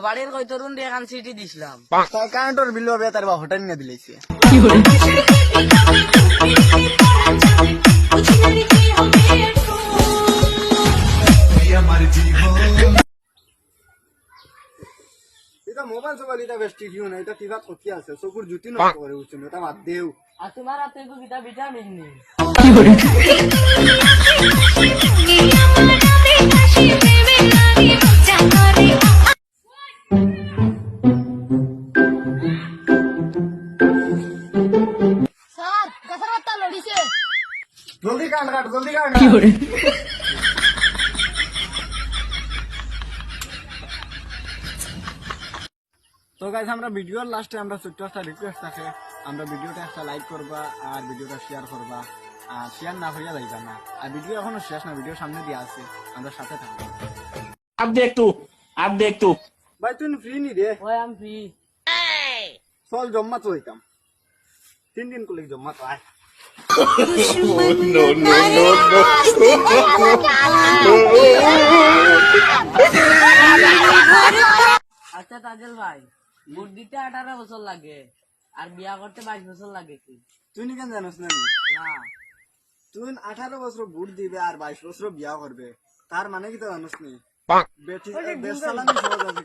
বাড়ির কই তরুণ দিয়ে এখন সিটি দিছিলাম তাই কারেন্টর বিল হবে তার বা হোটেল নিয়ে দিলেছে এটা মোবাইল সবাই এটা বেশ টিভিও না এটা কিবা ক্ষতি আছে চকুর জুতি নষ্ট করে বুঝছেন এটা বাদ দেও আর তোমার হাতে কিতা ভিটামিন নেই স্যার গাছের পাতা লড়িছে জলদি কাট কাট জলদি কাট তো গাইস আমরা ভিডিওর লাস্টে আমরা ছোট্ট একটা রিকোয়েস্ট আছে আমরা ভিডিওটা একটা লাইক করবা আর ভিডিওটা শেয়ার করবা আর শেয়ার না হইয়া যাইবা না আর ভিডিও এখনো শেষ না ভিডিও সামনে দিয়ে আছে আমরা সাথে থাকবো अब देख तू ভাই তুই ফ্রি নি রে ওই আমি ফ্রি চল জম্মা তো হইতাম 3 দিন করলে জম্মা তো আয় আচ্ছা তাজেল ভাই ভোট দিতে 18 বছর লাগে আর বিয়া করতে 22 বছর লাগে কি তুই নি কেন জানোস না না তুই 18 বছর ভোট দিবে আর 22 বছর বিয়া করবে তার মানে কি তো জানোস নি বেটি বেশ সালামি সহজ আছে